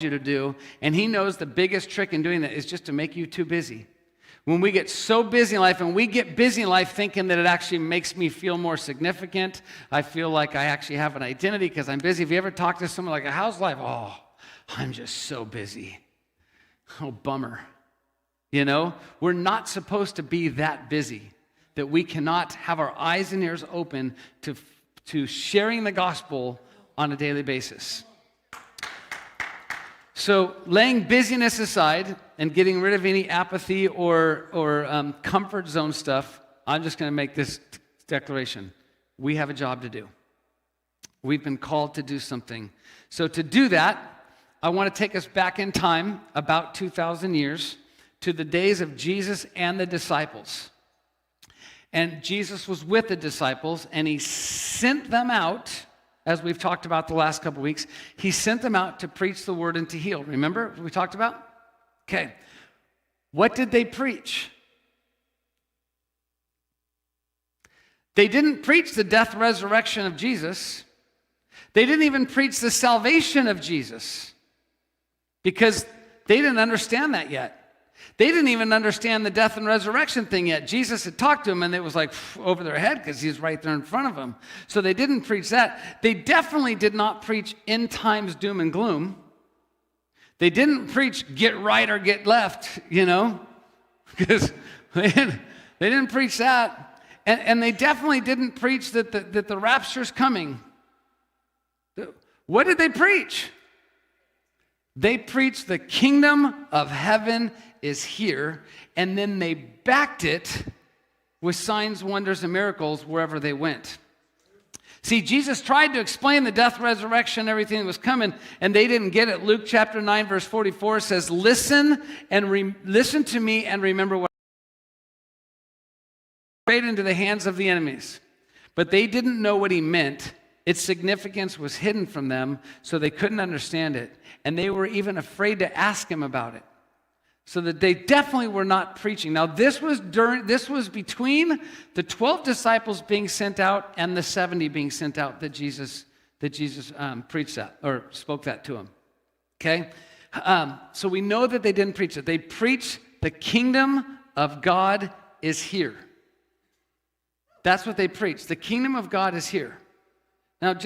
you to do, and he knows the biggest trick in doing that is just to make you too busy. When we get so busy in life, and we get busy in life thinking that it actually makes me feel more significant, I feel like I actually have an identity because I'm busy. Have you ever talked to someone like, how's life? Oh, I'm just so busy. Oh, bummer. You know, we're not supposed to be that busy that we cannot have our eyes and ears open to sharing the gospel on a daily basis. So laying busyness aside and getting rid of any apathy or comfort zone stuff, I'm just going to make this declaration. We have a job to do. We've been called to do something. So to do that, I want to take us back in time about 2,000 years to the days of Jesus and the disciples. And Jesus was with the disciples, and he sent them out. As we've talked about the last couple weeks, he sent them out to preach the word and to heal. Remember what we talked about? Okay. What did they preach? They didn't preach the death, resurrection of Jesus. They didn't even preach the salvation of Jesus because they didn't understand that yet. They didn't even understand the death and resurrection thing yet. Jesus had talked to them, and it was like over their head because he's right there in front of them. So they didn't preach that. They definitely did not preach end times doom and gloom. They didn't preach get right or get left, you know, because they didn't preach that. And they definitely didn't preach that the rapture's coming. What did they preach? They preached the kingdom of heaven is here, and then they backed it with signs, wonders, and miracles wherever they went. See, Jesus tried to explain the death, resurrection, everything that was coming, and they didn't get it. Luke chapter 9, verse 44 says, listen to me and remember what I prayed into the hands of the enemies. But they didn't know what he meant. Its significance was hidden from them, so they couldn't understand it. And they were even afraid to ask him about it. So that they definitely were not preaching. Now, this was between the 12 disciples being sent out and the 70 being sent out that Jesus preached that or spoke that to them. Okay? So we know that they didn't preach it. They preached the kingdom of God is here. That's what they preached. The kingdom of God is here. Now,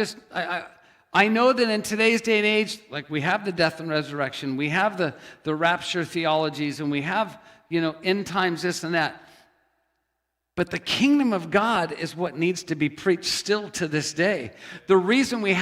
I know that in today's day and age, like we have the death and resurrection, we have the rapture theologies, and we have, end times this and that. But the kingdom of God is what needs to be preached still to this day. The reason we have